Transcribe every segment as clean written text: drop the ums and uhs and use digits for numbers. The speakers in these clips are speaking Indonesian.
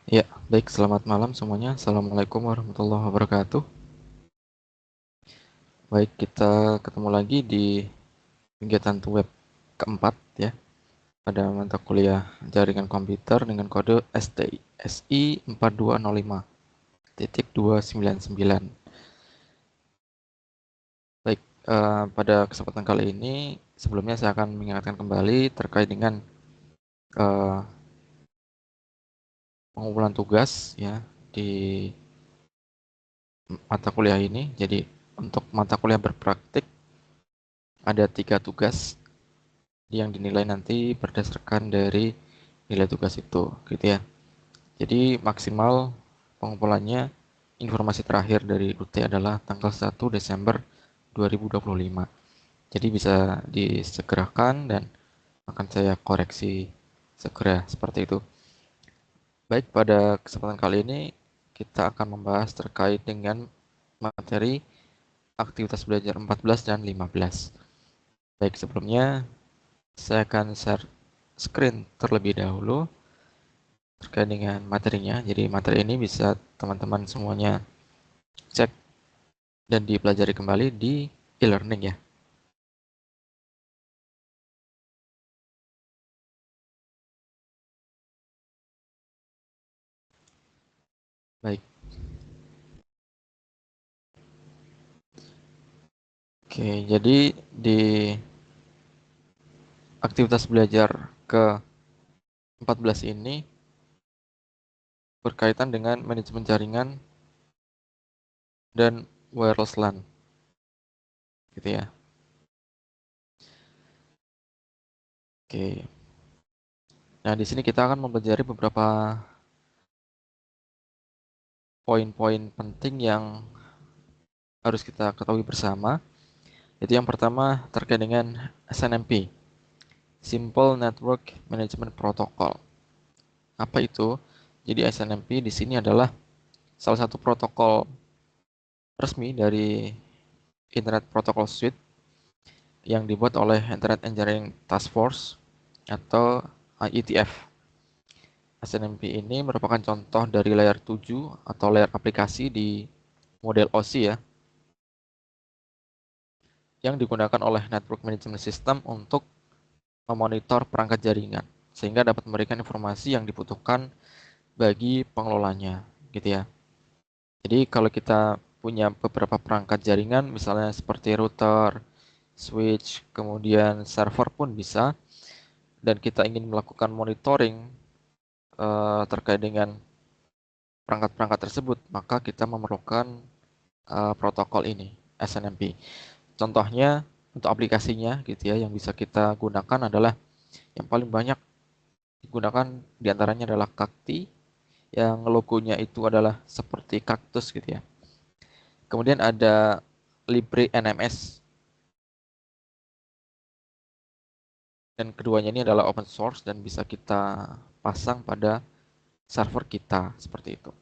Ya, baik, selamat malam semuanya. Assalamualaikum warahmatullahi wabarakatuh. Baik, kita ketemu lagi di kegiatan web keempat ya, pada mata kuliah jaringan komputer dengan kode STI SI 4205.299. Baik, pada kesempatan kali ini sebelumnya saya akan mengingatkan kembali terkait dengan eh, pengumpulan tugas ya di mata kuliah ini. Jadi untuk mata kuliah berpraktik ada 3 tugas yang dinilai nanti berdasarkan dari nilai tugas itu, gitu ya. Jadi maksimal pengumpulannya informasi terakhir dari UT adalah tanggal 1 Desember 2025. Jadi bisa disegerakan dan akan saya koreksi segera seperti itu. Baik, pada kesempatan kali ini kita akan membahas terkait dengan materi aktivitas belajar 14 dan 15. Baik, sebelumnya saya akan share screen terlebih dahulu terkait dengan materinya. Jadi materi ini bisa teman-teman semuanya cek dan dipelajari kembali di e-learning ya. Baik. Oke, jadi di aktivitas belajar ke-14 ini berkaitan dengan manajemen jaringan dan wireless LAN, gitu ya. Oke. Nah, di sini kita akan mempelajari beberapa poin-poin penting yang harus kita ketahui bersama. Itu yang pertama terkait dengan SNMP, Simple Network Management Protocol. Apa itu? Jadi SNMP di sini adalah salah satu protokol resmi dari Internet Protocol Suite yang dibuat oleh Internet Engineering Task Force atau IETF. SNMP ini merupakan contoh dari layer 7 atau layer aplikasi di model OSI ya, yang digunakan oleh Network Management System untuk memonitor perangkat jaringan sehingga dapat memberikan informasi yang dibutuhkan bagi pengelolanya, gitu ya. Jadi kalau kita punya beberapa perangkat jaringan, misalnya seperti router, switch, kemudian server pun bisa, dan kita ingin melakukan monitoring terkait dengan perangkat-perangkat tersebut, maka kita memerlukan protokol ini, SNMP. Contohnya untuk aplikasinya, gitu ya, yang bisa kita gunakan adalah yang paling banyak digunakan diantaranya adalah Kakti, yang logonya itu adalah seperti kaktus, gitu ya. Kemudian ada Libre NMS, dan keduanya ini adalah open source dan bisa kita pasang pada server kita seperti itu.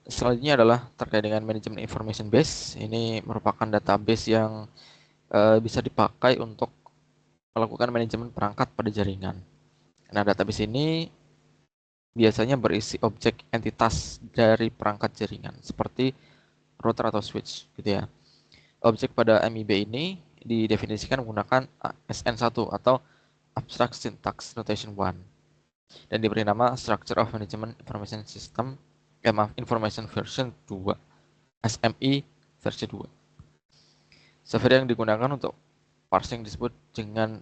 Selanjutnya adalah terkait dengan manajemen information base. Ini merupakan database yang bisa dipakai untuk melakukan manajemen perangkat pada jaringan. Nah, database ini biasanya berisi objek entitas dari perangkat jaringan seperti router atau switch, gitu ya. Objek pada MIB ini didefinisikan menggunakan SN1 atau Abstract Syntax Notation 1 dan diberi nama Structure of Management Information System, Information Version 2, SMI versi 2. Software yang digunakan untuk parsing disebut dengan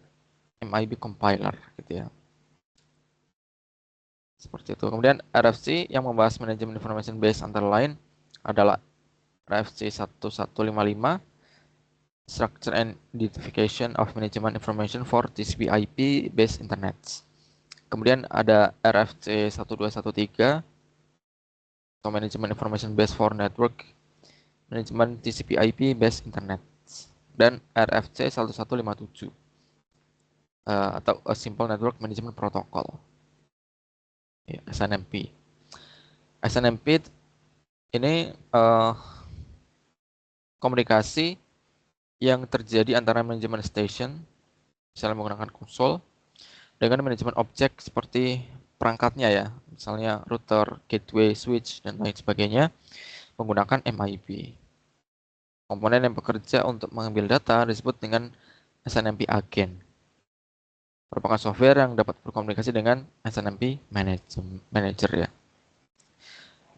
MIB compiler, gitu ya. Seperti itu. Kemudian RFC yang membahas manajemen information base antara lain adalah RFC 1155, Structure and Identification of Management Information for TCP/IP based Internet. Kemudian ada RFC 1213 atau Management Information Base for Network Management TCP/IP based Internet, dan RFC 1157 atau A Simple Network Management Protocol, ya, SNMP. SNMP ini komunikasi yang terjadi antara manajemen station, misalnya menggunakan konsol, dengan manajemen objek seperti perangkatnya ya, misalnya router, gateway, switch, dan lain sebagainya menggunakan MIB. Komponen yang bekerja untuk mengambil data disebut dengan SNMP Agent. Merupakan software yang dapat berkomunikasi dengan SNMP Manager ya.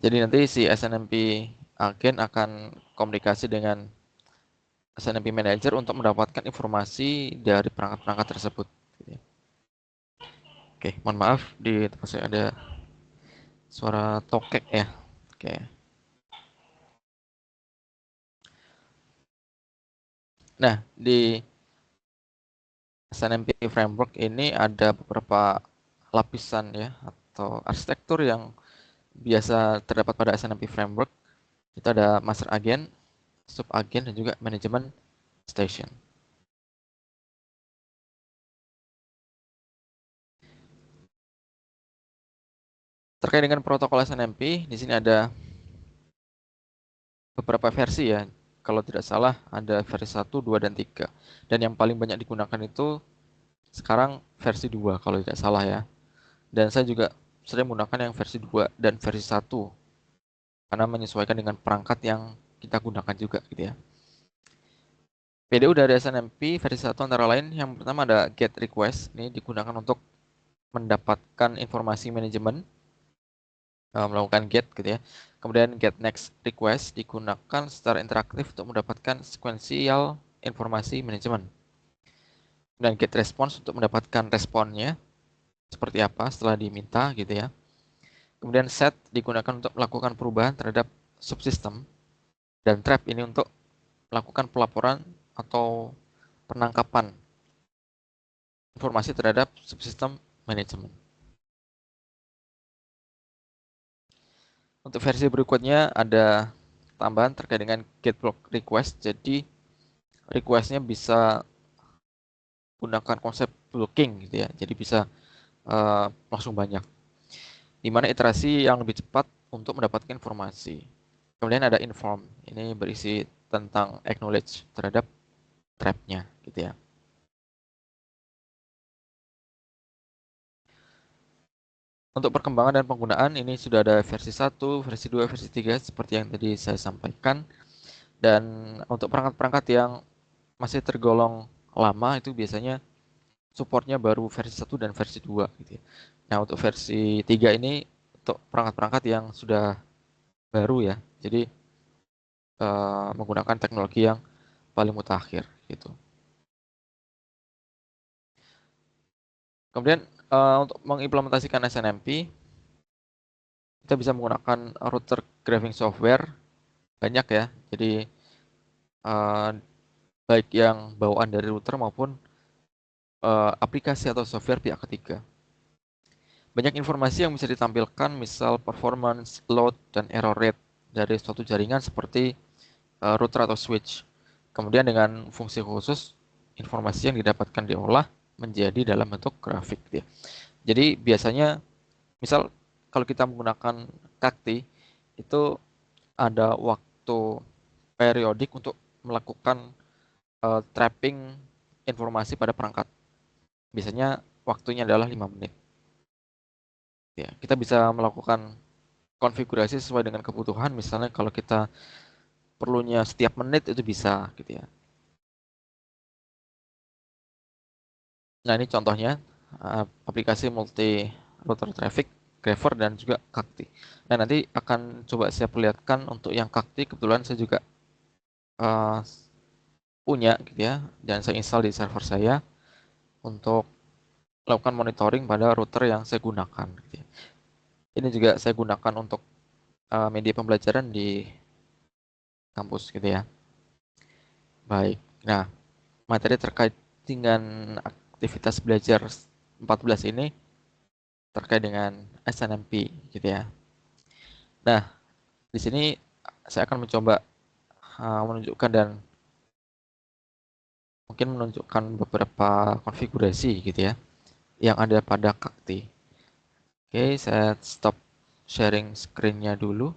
Jadi nanti si SNMP Agent akan komunikasi dengan SNMP Manager untuk mendapatkan informasi dari perangkat-perangkat tersebut. Oke, mohon maaf di tempat saya ada suara tokek ya. Oke. Nah, di SNMP Framework ini ada beberapa lapisan ya atau arsitektur yang biasa terdapat pada SNMP Framework. Itu ada master agent, sub agent, dan juga manajemen station. Terkait dengan protokol SNMP, di sini ada beberapa versi ya. Kalau tidak salah ada versi 1, 2, dan 3. Dan yang paling banyak digunakan itu sekarang versi 2 kalau tidak salah ya. Dan saya juga sering menggunakan yang versi 2 dan versi 1 karena menyesuaikan dengan perangkat yang kita gunakan juga gitu ya. PDU dari SNMP versi 1 antara lain yang pertama ada GET request. Ini digunakan untuk mendapatkan informasi manajemen, melakukan GET gitu ya. Kemudian GET next request digunakan secara interaktif untuk mendapatkan sequential informasi manajemen. Dan GET response untuk mendapatkan responnya seperti apa setelah diminta gitu ya. Kemudian set digunakan untuk melakukan perubahan terhadap subsistem, dan trap ini untuk melakukan pelaporan atau penangkapan informasi terhadap subsistem manajemen. Untuk versi berikutnya ada tambahan terkait dengan get block request. Jadi requestnya bisa gunakan konsep blocking gitu ya. Jadi bisa langsung banyak. Di mana iterasi yang lebih cepat untuk mendapatkan informasi. Kemudian ada inform. Ini berisi tentang acknowledge terhadap trap-nya gitu ya. Untuk perkembangan dan penggunaan ini sudah ada versi 1, versi 2, versi 3 seperti yang tadi saya sampaikan. Dan untuk perangkat-perangkat yang masih tergolong lama itu biasanya supportnya baru versi 1 dan versi 2 gitu ya. Nah, untuk versi 3 ini untuk perangkat-perangkat yang sudah baru ya. Jadi menggunakan teknologi yang paling mutakhir gitu. Kemudian untuk mengimplementasikan SNMP kita bisa menggunakan router graphing software banyak ya. Jadi uh, baik yang bawaan dari router maupun aplikasi atau software pihak ketiga. Banyak informasi yang bisa ditampilkan, misal performance, load, dan error rate dari suatu jaringan seperti router atau switch. Kemudian dengan fungsi khusus, informasi yang didapatkan diolah menjadi dalam bentuk grafik. Ya. Jadi biasanya, misal kalau kita menggunakan Kakti, itu ada waktu periodik untuk melakukan trapping informasi pada perangkat. Biasanya waktunya adalah 5 menit. Ya, kita bisa melakukan konfigurasi sesuai dengan kebutuhan. Misalnya kalau kita perlunya setiap menit itu bisa gitu ya. Nah, ini contohnya aplikasi multi router traffic, Grapher, dan juga Kakti. Nah, nanti akan coba saya perlihatkan untuk yang Kakti. Kebetulan saya juga uh, punya gitu ya, dan saya install di server saya untuk melakukan monitoring pada router yang saya gunakan gitu ya. Ini juga saya gunakan untuk media pembelajaran di kampus gitu ya. Baik. Nah, materi terkait dengan aktivitas belajar 14 ini terkait dengan SNMP gitu ya. Nah, di sini saya akan mencoba menunjukkan dan mungkin menunjukkan beberapa konfigurasi gitu ya yang ada pada Kakti. Oke, saya stop sharing screen-nya dulu.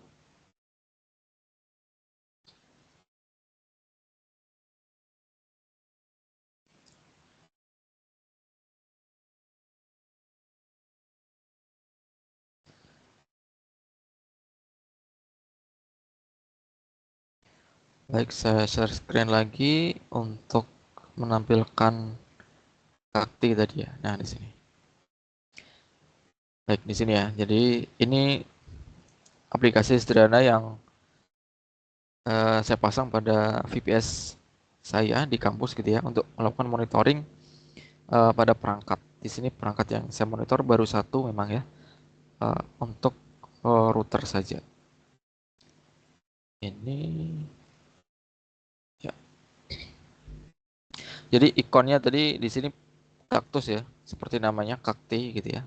Baik, saya share screen lagi untuk menampilkan Kakti tadi ya. Nah, di sini. Baik, di sini ya. Jadi ini aplikasi sederhana yang saya pasang pada VPS saya di kampus gitu ya untuk melakukan monitoring pada perangkat. Di sini perangkat yang saya monitor baru satu memang ya, untuk router saja. Ini ya. Jadi ikonnya tadi di sini kaktus ya, seperti namanya kakti gitu ya.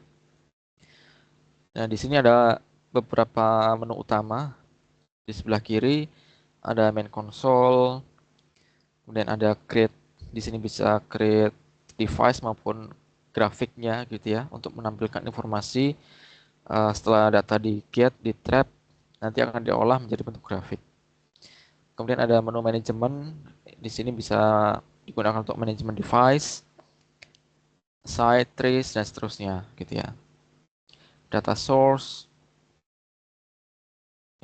Nah, di sini ada beberapa menu utama. Di sebelah kiri ada main console, kemudian ada create. Di sini bisa create device maupun grafiknya gitu ya untuk menampilkan informasi setelah data di get, di trap, nanti akan diolah menjadi bentuk grafik. Kemudian ada menu manajemen. Di sini bisa digunakan untuk manajemen device, site, trace, dan seterusnya gitu ya. Data source,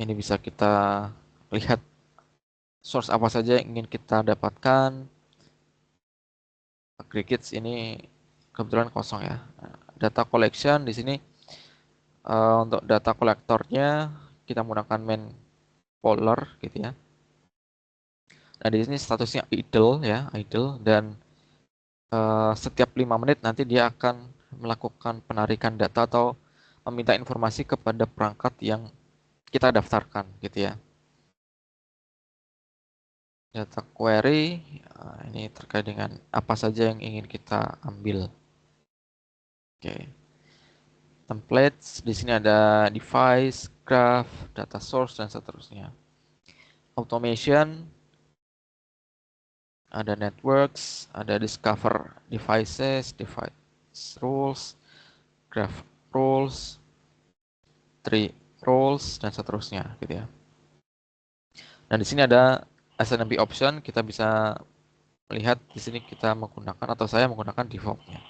ini bisa kita lihat source apa saja yang ingin kita dapatkan. Aggregates ini kebetulan kosong ya. Data collection di sini untuk data kolektornya kita menggunakan main poller gitu ya. Nah, di sini statusnya idle ya, idle, dan setiap 5 menit nanti dia akan melakukan penarikan data atau meminta informasi kepada perangkat yang kita daftarkan gitu ya. Data query ini terkait dengan apa saja yang ingin kita ambil. Oke. Templates di sini ada device, graph, data source, dan seterusnya. Automation, ada networks, ada discover devices, device rules, graph rules, tree rules, dan seterusnya gitu ya. Nah, di sini ada SNMP option, kita bisa melihat di sini kita menggunakan atau saya menggunakan defaultnya.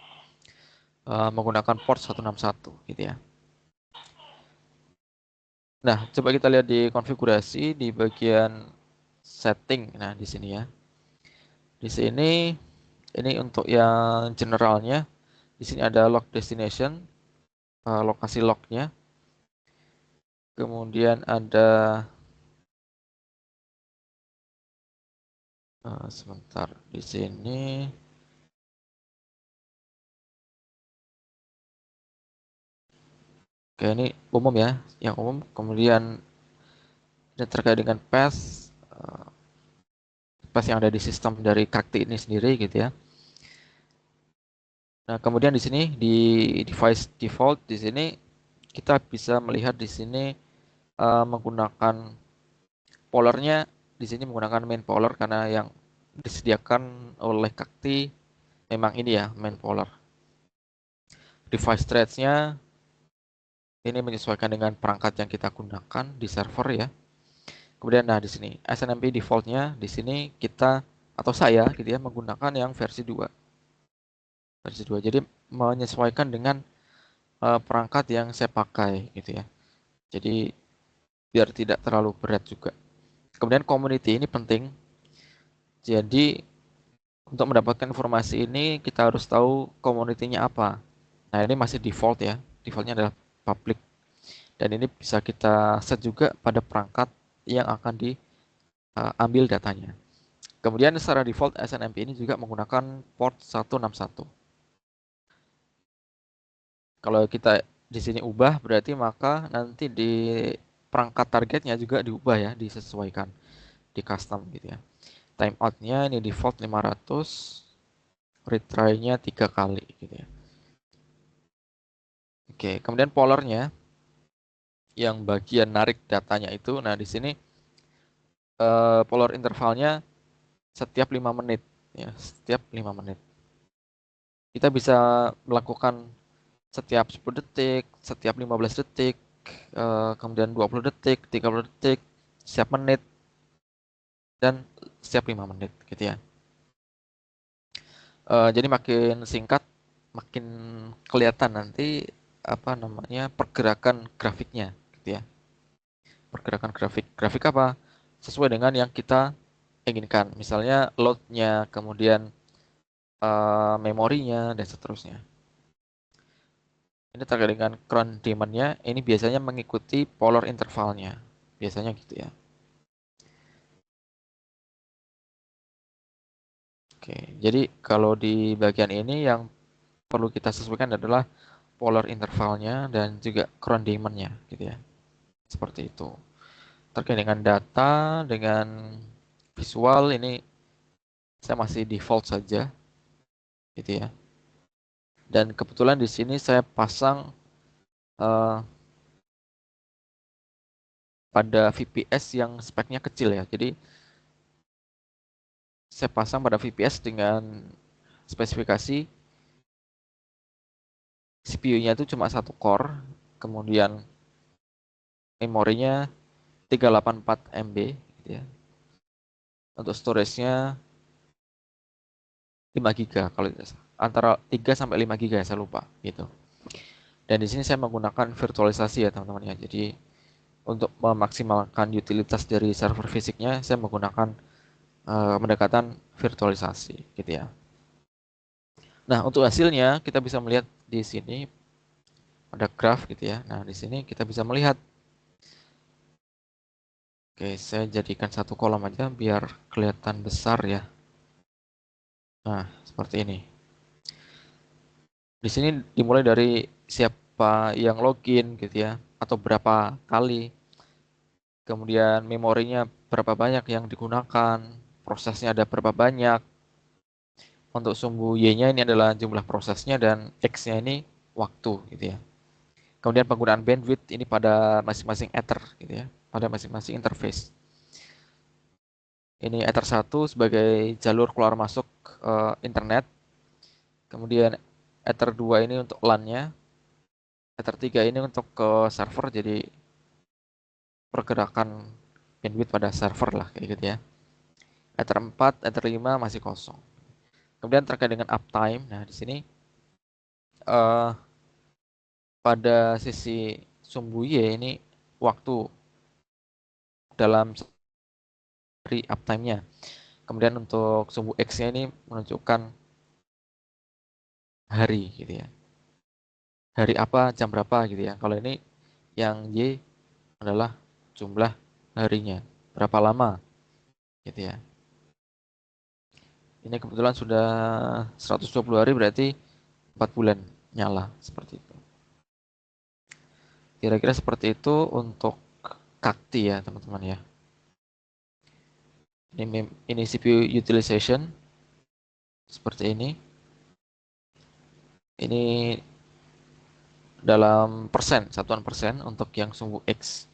Menggunakan port 161 gitu ya. Nah, coba kita lihat di konfigurasi di bagian setting. Nah, di sini ya. Di sini ini untuk yang generalnya. Di sini ada log destination, lokasi lognya. Kemudian ada sebentar di sini. Oke, ini umum ya, yang umum. Kemudian ini terkait dengan path yang ada di sistem dari Kakti ini sendiri gitu ya. Nah, kemudian di sini di device default di sini kita bisa melihat di sini menggunakan pollernya di sini menggunakan main poller karena yang disediakan oleh Kakti memang ini ya main poller. Device threads-nya ini menyesuaikan dengan perangkat yang kita gunakan di server ya. Kemudian nah di sini SNMP default-nya di sini kita atau saya gitu ya menggunakan yang versi 2. Versi 2. Jadi menyesuaikan dengan perangkat yang saya pakai gitu ya. Jadi biar tidak terlalu berat juga. Kemudian community ini penting. Jadi untuk mendapatkan informasi ini kita harus tahu community-nya apa. Nah, ini masih default ya. Defaultnya adalah public. Dan ini bisa kita set juga pada perangkat yang akan diambil datanya. Kemudian secara default SNMP ini juga menggunakan port 161. Kalau kita di sini ubah berarti maka nanti di perangkat targetnya juga diubah ya, disesuaikan, di custom gitu ya. Timeoutnya ini default 500, retry-nya 3 kali gitu ya. Oke, kemudian pollernya yang bagian narik datanya itu, nah di sini poller intervalnya setiap 5 menit ya, setiap 5 menit. Kita bisa melakukan setiap 10 detik, setiap 15 detik, kemudian 20 detik, 30 detik, setiap menit, dan setiap 5 menit gitu ya. Jadi makin singkat, makin kelihatan nanti apa namanya pergerakan grafiknya gitu ya. Pergerakan grafik. Grafik apa? Sesuai dengan yang kita inginkan. Misalnya load-nya, kemudian memorinya, dan seterusnya. Ini terkait dengan cron demand-nya, ini biasanya mengikuti polar intervalnya. Biasanya gitu ya. Oke, jadi kalau di bagian ini yang perlu kita sesuaikan adalah polar intervalnya dan juga cron demand-nya gitu ya. Seperti itu. Terkait dengan data, dengan visual ini saya masih default saja gitu ya. Dan kebetulan di sini saya pasang uh, pada VPS yang speknya kecil ya. Jadi saya pasang pada VPS dengan spesifikasi CPU-nya itu cuma 1 core, kemudian memorinya 384 MB gitu ya. Untuk storage-nya 5 GB kalau tidak salah. Antara 3 sampai 5 GB saya lupa gitu. Dan di sini saya menggunakan virtualisasi ya teman-teman ya. Jadi untuk memaksimalkan utilitas dari server fisiknya saya menggunakan pendekatan virtualisasi gitu ya. Nah, untuk hasilnya kita bisa melihat di sini ada graph gitu ya. Nah, di sini kita bisa melihat. Oke, saya jadikan satu kolom aja biar kelihatan besar ya. Nah, seperti ini. Di sini dimulai dari siapa yang login gitu ya, atau berapa kali. Kemudian memorinya berapa banyak yang digunakan, prosesnya ada berapa banyak. Untuk sumbu Y-nya ini adalah jumlah prosesnya dan X-nya ini waktu gitu ya. Kemudian penggunaan bandwidth ini pada masing-masing ether gitu ya, pada masing-masing interface. Ini ether 1 sebagai jalur keluar masuk internet. Kemudian ether 2 ini untuk LAN-nya. Ether 3 ini untuk ke server, jadi pergerakan bandwidth pada server lah kayak gitu ya. Ether 4, Ether 5 masih kosong. Kemudian terkait dengan uptime, nah di sini uh, pada sisi sumbu Y ini waktu dalam dari uptime-nya. Kemudian untuk sumbu X-nya ini menunjukkan hari gitu ya. Hari apa, jam berapa gitu ya. Kalau ini yang Y adalah jumlah harinya, berapa lama gitu ya. Ini kebetulan sudah 120 hari, berarti 4 bulan nyala seperti itu. Kira-kira seperti itu untuk kakti ya teman-teman ya. Ini CPU utilization seperti ini. Ini dalam persen, satuan persen untuk yang sumbu X.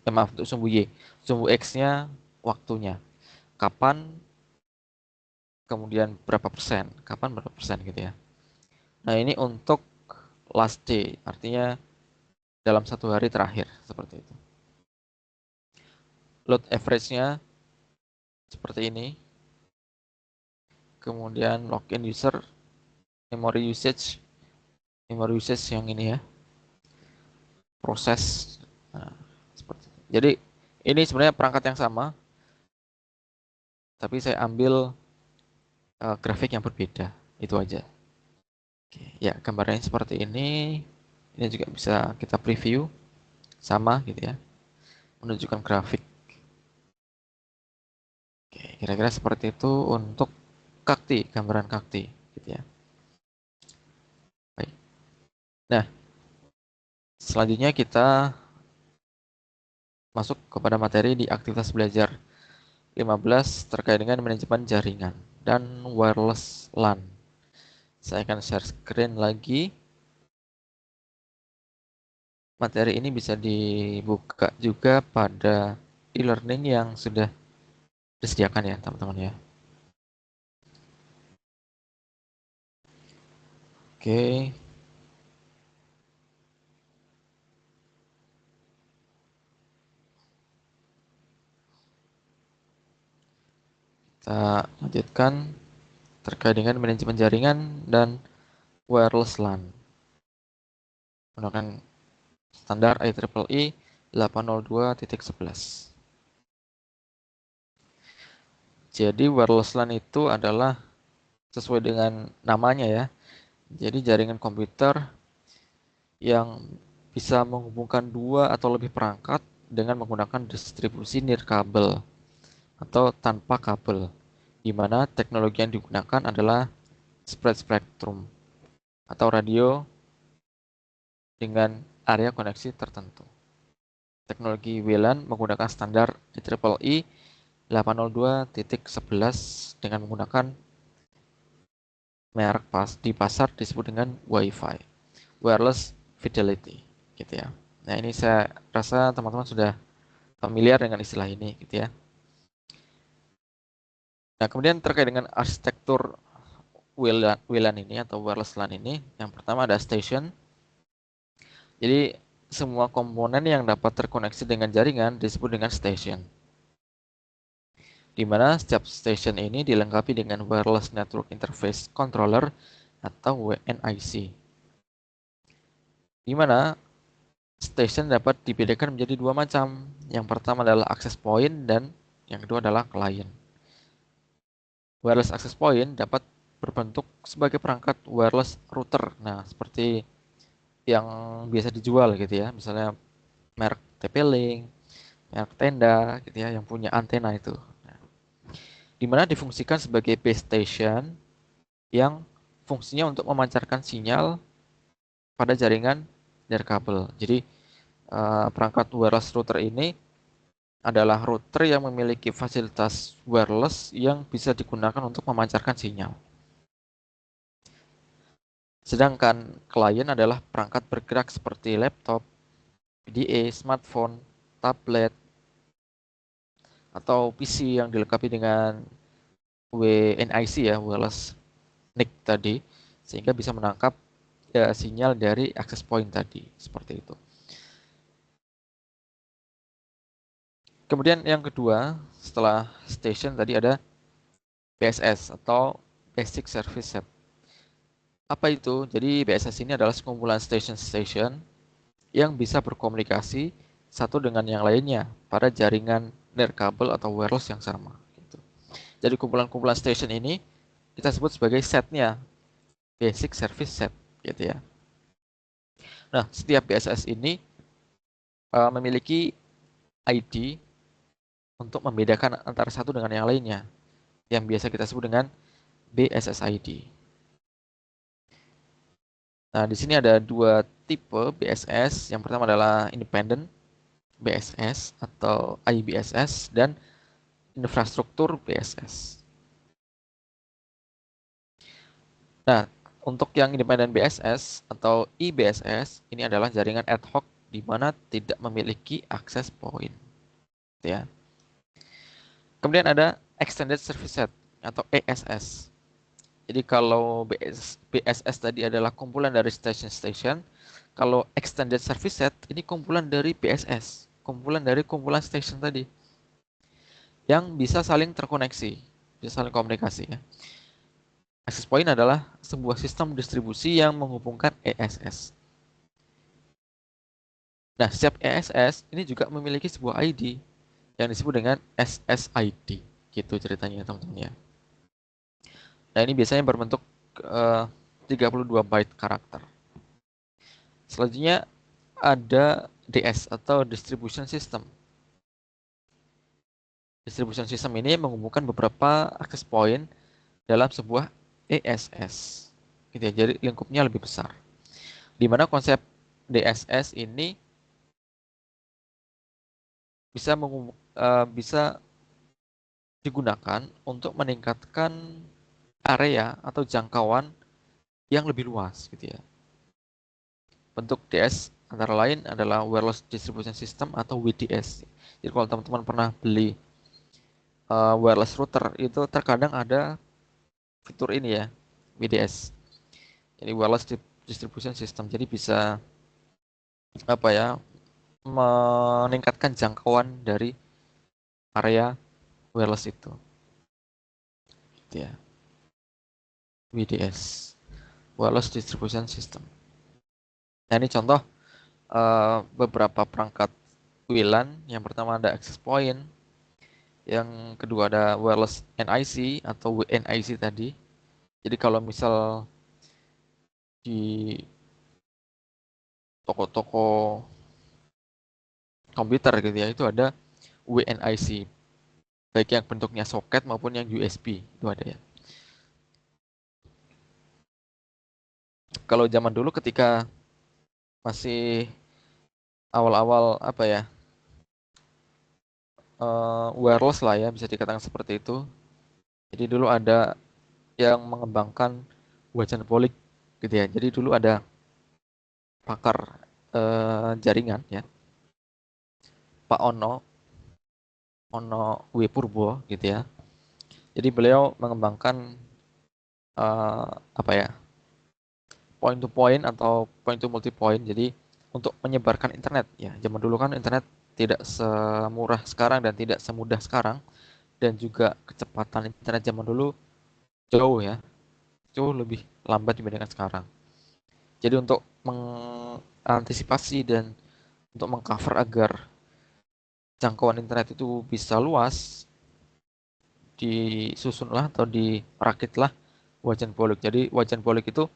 Maaf, untuk sumbu Y. Sumbu X-nya waktunya. Kapan, kemudian berapa persen. Kapan berapa persen gitu ya. Nah ini untuk last day, artinya dalam 1 hari terakhir seperti itu. Load average-nya seperti ini. Kemudian login user, memory usage yang ini ya, proses. Nah, seperti itu. Jadi ini sebenarnya perangkat yang sama, tapi saya ambil grafik yang berbeda, itu aja. Oke, ya gambarnya seperti ini. Ini juga bisa kita preview, sama gitu ya, menunjukkan grafik. Oke, kira-kira seperti itu untuk kakti, gambaran kakti gitu ya. Baik. Nah, selanjutnya kita masuk kepada materi di aktivitas belajar 15 terkait dengan manajemen jaringan dan wireless LAN. Saya akan share screen lagi. Materi ini bisa dibuka juga pada e-learning yang sudah disediakan ya teman-teman ya. Oke, kita lanjutkan terkait dengan manajemen jaringan dan wireless LAN menggunakan standar IEEE 802.11. Jadi wireless LAN itu adalah sesuai dengan namanya ya. Jadi jaringan komputer yang bisa menghubungkan dua atau lebih perangkat dengan menggunakan distribusi nirkabel atau tanpa kabel, di mana teknologi yang digunakan adalah spread spectrum atau radio dengan area koneksi tertentu. Teknologi WLAN menggunakan standar IEEE 802.11 dengan menggunakan merek di pasar disebut dengan Wi-Fi, wireless fidelity, gitu ya. Nah, ini saya rasa teman-teman sudah familiar dengan istilah ini, gitu ya. Nah, kemudian terkait dengan arsitektur WLAN ini atau wireless LAN ini, yang pertama ada station. Jadi, semua komponen yang dapat terkoneksi dengan jaringan disebut dengan station, di mana setiap station ini dilengkapi dengan Wireless Network Interface Controller atau WNIC, di mana station dapat dibedakan menjadi dua macam. Yang pertama adalah access point dan yang kedua adalah client. Wireless access point dapat berbentuk sebagai perangkat wireless router. Nah, seperti yang biasa dijual gitu ya, misalnya merek TP-Link, merek Tenda gitu ya, yang punya antena itu. Nah, di mana difungsikan sebagai base station yang fungsinya untuk memancarkan sinyal pada jaringan nirkabel. Jadi perangkat wireless router ini adalah router yang memiliki fasilitas wireless yang bisa digunakan untuk memancarkan sinyal. Sedangkan klien adalah perangkat bergerak seperti laptop, PDA, smartphone, tablet, atau PC yang dilengkapi dengan WNIC ya, wireless NIC tadi, sehingga bisa menangkap sinyal dari access point tadi, seperti itu. Kemudian yang kedua, setelah station tadi ada BSS atau Basic Service Set. Apa itu? Jadi BSS ini adalah sekumpulan station-station yang bisa berkomunikasi satu dengan yang lainnya pada jaringan nirkabel atau wireless yang sama. Gitu. Jadi kumpulan-kumpulan station ini kita sebut sebagai setnya, Basic Service Set, gitu ya. Nah, setiap BSS ini memiliki ID untuk membedakan antara satu dengan yang lainnya, yang biasa kita sebut dengan BSSID. Nah, di sini ada dua tipe BSS. Yang pertama adalah Independent BSS atau IBSS dan infrastruktur BSS. Nah, untuk yang Independent BSS atau IBSS, ini adalah jaringan ad hoc di mana tidak memiliki akses point. Ya. Kemudian ada Extended Service Set atau ESS. Jadi kalau BSS tadi adalah kumpulan dari station-station, kalau Extended Service Set ini kumpulan dari BSS, kumpulan dari kumpulan station tadi, yang bisa saling terkoneksi, bisa saling komunikasi ya. Access point adalah sebuah sistem distribusi yang menghubungkan ESS. Nah, setiap ESS ini juga memiliki sebuah ID yang disebut dengan SSID. Gitu ceritanya teman-teman ya. Nah, ini biasanya berbentuk 32 byte karakter. Selanjutnya ada DS atau Distribution System. Distribution System ini menghubungkan beberapa access point dalam sebuah ESS. Gitu ya, jadi lingkupnya lebih besar. Di mana konsep DSS ini bisa digunakan untuk meningkatkan area atau jangkauan yang lebih luas gitu ya. Bentuk DS antara lain adalah Wireless Distribution System atau WDS. Jadi kalau teman-teman pernah beli wireless router itu terkadang ada fitur ini ya, WDS. Jadi Wireless Distribution System. Jadi bisa apa ya, meningkatkan jangkauan dari area wireless itu. Gitu ya. WDS, Wireless Distribution System. Nah, ini contoh beberapa perangkat WLAN. Yang pertama ada access point, Yang kedua ada wireless NIC atau WNIC tadi. Jadi kalau misal di toko-toko komputer gitu ya, itu ada WNIC, baik yang bentuknya soket maupun yang USB, itu ada ya. Kalau zaman dulu ketika masih awal-awal apa ya, wireless lah ya, bisa dikatakan seperti itu. Jadi dulu ada yang mengembangkan wajan polik gitu ya. Jadi dulu ada pakar jaringan ya, Pak Ono W Purbo gitu ya. Jadi beliau mengembangkan apa ya, point to point atau point to multi point. Jadi untuk menyebarkan internet ya. Zaman dulu kan internet tidak semurah sekarang dan tidak semudah sekarang, dan juga kecepatan internet zaman dulu jauh ya, jauh lebih lambat dibandingkan sekarang. Jadi untuk mengantisipasi dan untuk mengcover agar jangkauan internet itu bisa luas, disusunlah atau dirakitlah wajan polik. Jadi wajan polik itu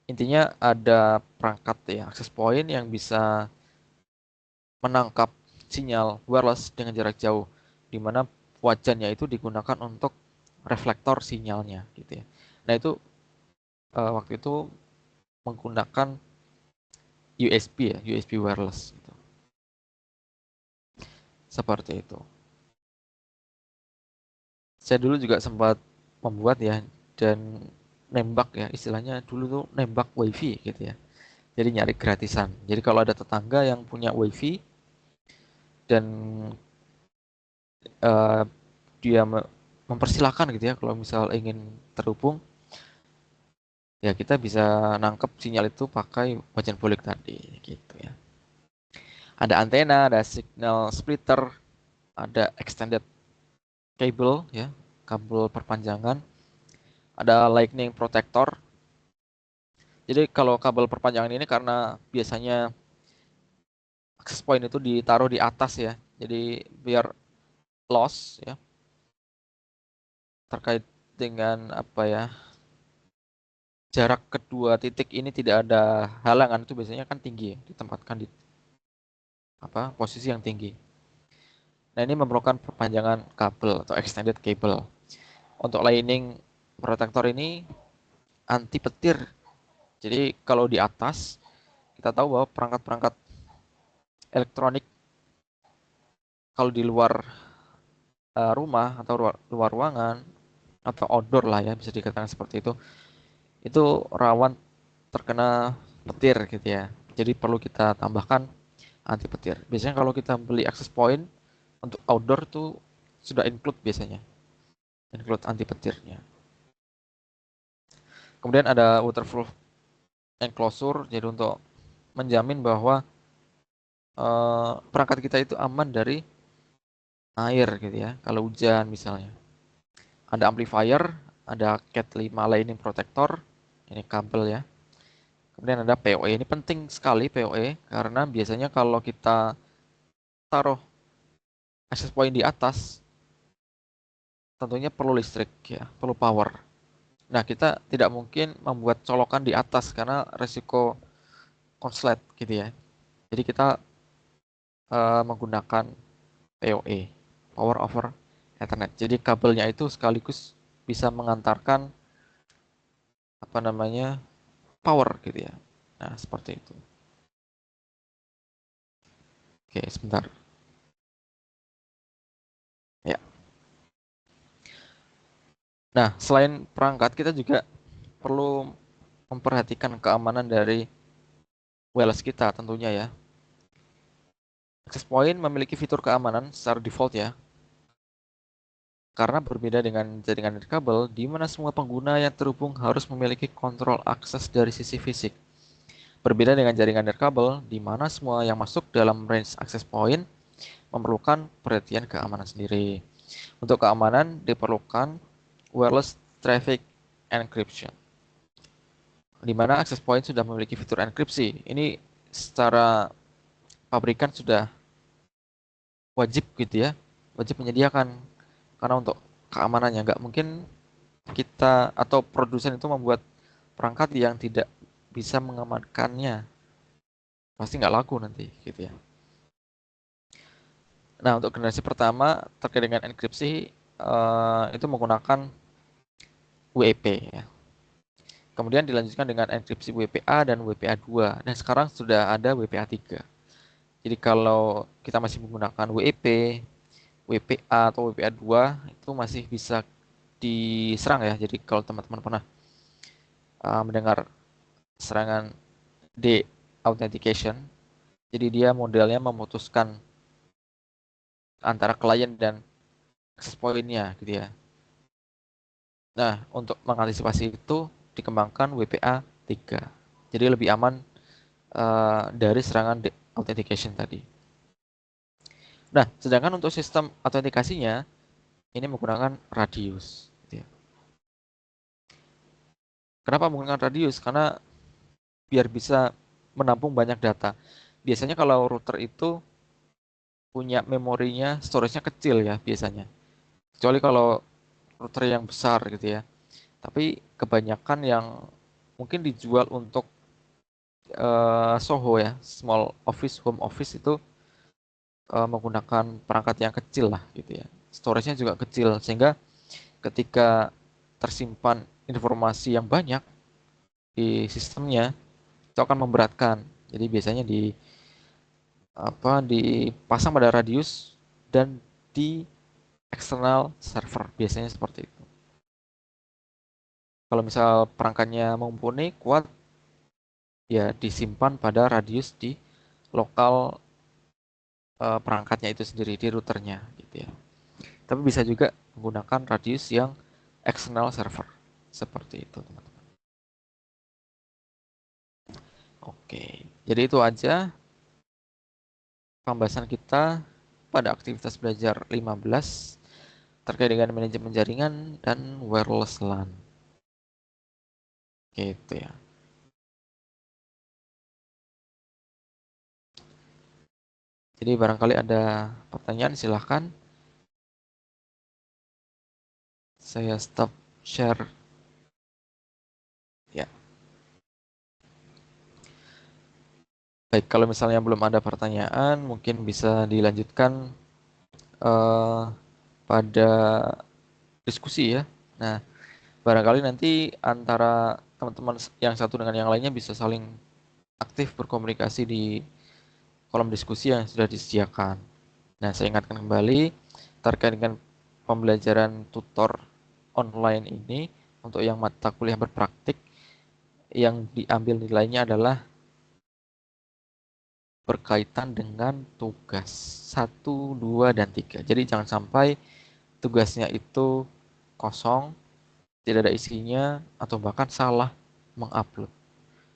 intinya ada perangkat ya, access point yang bisa menangkap sinyal wireless dengan jarak jauh, di mana wajannya itu digunakan untuk reflektor sinyalnya gitu ya. Nah itu waktu itu menggunakan USB ya, USB wireless gitu. Seperti itu. Saya dulu juga sempat membuat ya, dan nembak ya, istilahnya dulu tuh nembak wifi gitu ya. Jadi nyari gratisan. Jadi kalau ada tetangga yang punya wifi dan uh, dia mempersilahkan gitu ya, kalau misal ingin terhubung, ya kita bisa nangkep sinyal itu pakai wajan polik tadi gitu ya. Ada antena, ada signal splitter, ada extended cable ya, kabel perpanjangan, ada lightning protector. Jadi kalau kabel perpanjangan ini karena biasanya access point itu ditaruh di atas ya, jadi biar loss ya, terkait dengan apa ya, jarak kedua titik ini tidak ada halangan, itu biasanya kan tinggi ya, ditempatkan di apa posisi yang tinggi. Nah ini memerlukan perpanjangan kabel atau extended cable. Untuk lining protektor ini anti petir. Jadi kalau di atas kita tahu bahwa perangkat-perangkat elektronik kalau di luar rumah atau luar ruangan atau outdoor lah ya, bisa dikatakan seperti itu rawan terkena petir gitu ya. Jadi perlu kita tambahkan anti petir. Biasanya kalau kita beli access point untuk outdoor tuh sudah include, biasanya include anti petirnya. Kemudian ada waterproof enclosure, jadi untuk menjamin bahwa perangkat kita itu aman dari air gitu ya, kalau hujan misalnya. Ada amplifier, ada Cat 5 lining protector, ini kabel ya. Kemudian ada PoE, ini penting sekali PoE, karena biasanya kalau kita taruh access point di atas, tentunya perlu listrik ya, perlu power. Nah, kita tidak mungkin membuat colokan di atas karena resiko konslet gitu ya. Jadi kita menggunakan PoE, Power over Ethernet. Jadi kabelnya itu sekaligus bisa mengantarkan apa namanya, power gitu ya. Nah, seperti itu. Oke, sebentar. Ya. Nah, selain perangkat, kita juga perlu memperhatikan keamanan dari wireless kita tentunya ya. Access point memiliki fitur keamanan secara default ya, karena berbeda dengan jaringan nirkabel, di mana semua pengguna yang terhubung harus memiliki kontrol akses dari sisi fisik. Berbeda dengan jaringan nirkabel, di mana semua yang masuk dalam range access point memerlukan perhatian keamanan sendiri. Untuk keamanan diperlukan wireless traffic encryption, di mana access point sudah memiliki fitur enkripsi. Ini secara pabrikan sudah wajib gitu ya wajib menyediakan, karena untuk keamanannya nggak mungkin kita atau produsen itu membuat perangkat yang tidak bisa mengamankannya, pasti nggak laku nanti gitu ya. Nah, untuk generasi pertama terkait dengan enkripsi itu menggunakan WEP ya. Kemudian dilanjutkan dengan enkripsi WPA dan WPA2. Dan sekarang sudah ada WPA3. Jadi kalau kita masih menggunakan WEP, WPA atau WPA2 itu masih bisa diserang ya. Jadi kalau teman-teman pernah mendengar serangan de-authentication, jadi dia modelnya memutuskan antara klien dan access point-nya gitu ya. Nah, untuk mengantisipasi itu dikembangkan WPA 3. Jadi lebih aman dari serangan authentication tadi. Nah, sedangkan untuk sistem autentikasinya ini menggunakan radius. Gitu ya. Kenapa menggunakan radius? Karena biar bisa menampung banyak data. Biasanya kalau router itu punya memorinya, storage-nya kecil ya biasanya. Kecuali kalau router yang besar gitu ya. Tapi kebanyakan yang mungkin dijual untuk SOHO ya, small office, home office itu menggunakan perangkat yang kecil lah gitu ya. Storage-nya juga kecil sehingga ketika tersimpan informasi yang banyak di sistemnya itu akan memberatkan. Jadi biasanya dipasang pada radius dan di eksternal server biasanya seperti itu. Kalau misal perangkatnya mumpuni kuat ya disimpan pada radius di lokal perangkatnya itu sendiri di routernya gitu ya. Tapi bisa juga menggunakan radius yang external server seperti itu teman-teman. Oke, jadi itu aja pembahasan kita pada aktivitas belajar 15 terkait dengan manajemen jaringan dan wireless LAN. Gitu ya. Jadi barangkali ada pertanyaan silahkan. Saya stop share. Ya. Baik, kalau misalnya belum ada pertanyaan, mungkin bisa dilanjutkan eh, pada diskusi ya. Nah, barangkali nanti antara teman-teman yang satu dengan yang lainnya bisa saling aktif berkomunikasi di kolom diskusi yang sudah disediakan. Nah, saya ingatkan kembali terkait dengan pembelajaran tutor online ini untuk yang mata kuliah berpraktik yang diambil nilainya adalah berkaitan dengan tugas 1, 2, dan 3. Jadi jangan sampai tugasnya itu kosong, tidak ada isinya, atau bahkan salah mengupload.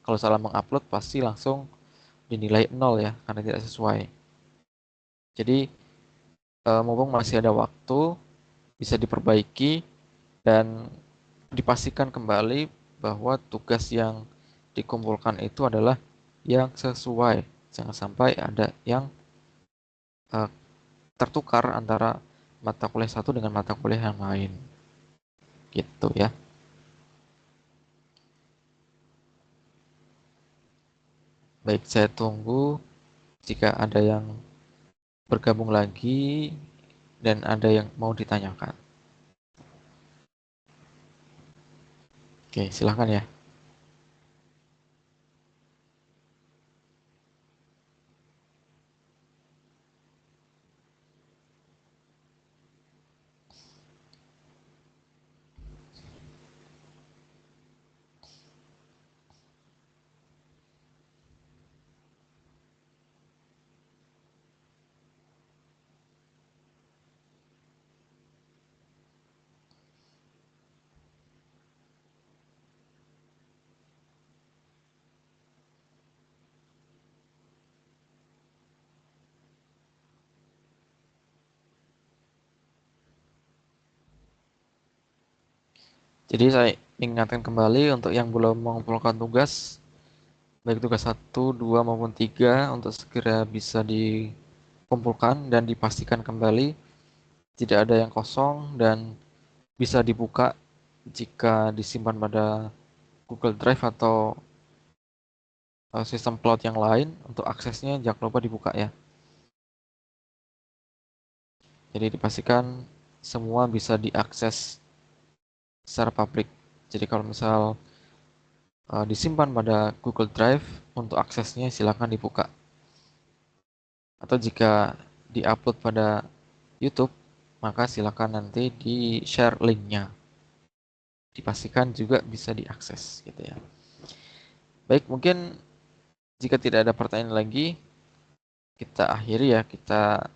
Kalau salah mengupload pasti langsung dinilai 0 ya, karena tidak sesuai. Jadi mumpung masih ada waktu, bisa diperbaiki dan dipastikan kembali bahwa tugas yang dikumpulkan itu adalah yang sesuai. Jangan sampai ada yang uh, tertukar antara mata kuliah satu dengan mata kuliah yang lain. Gitu ya. Baik, saya tunggu jika ada yang bergabung lagi dan ada yang mau ditanyakan. Oke, silahkan ya. Jadi saya ingatkan kembali untuk yang belum mengumpulkan tugas, baik tugas 1, 2 maupun 3 untuk segera bisa dikumpulkan dan dipastikan kembali tidak ada yang kosong dan bisa dibuka jika disimpan pada Google Drive atau sistem cloud yang lain. Untuk aksesnya jangan lupa dibuka ya. Jadi dipastikan semua bisa diakses secara publik. Jadi kalau misal disimpan pada Google Drive, untuk aksesnya silakan dibuka. Atau jika diupload pada YouTube, maka silakan nanti di-share linknya. Dipastikan juga bisa diakses gitu ya. Baik, mungkin jika tidak ada pertanyaan lagi, kita akhiri ya. Kita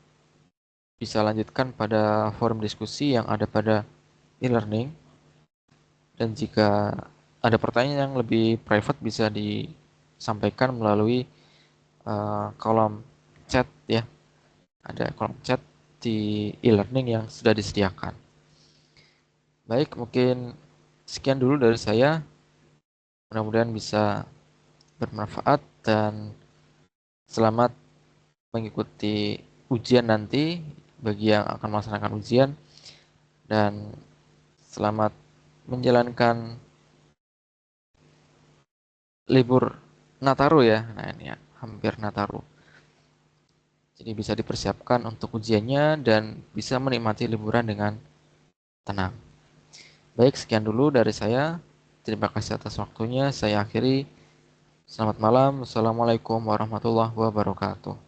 bisa lanjutkan pada forum diskusi yang ada pada e-learning. Dan jika ada pertanyaan yang lebih private bisa disampaikan melalui kolom chat ya. Ada kolom chat di e-learning yang sudah disediakan. Baik, mungkin sekian dulu dari saya. Mudah-mudahan bisa bermanfaat dan selamat mengikuti ujian nanti bagi yang akan melaksanakan ujian, dan selamat menjalankan libur Nataru ya. Nah ini ya, hampir Nataru. Jadi bisa dipersiapkan untuk ujiannya dan bisa menikmati liburan dengan tenang. Baik, sekian dulu dari saya. Terima kasih atas waktunya. Saya akhiri. Selamat malam. Assalamualaikum warahmatullahi wabarakatuh.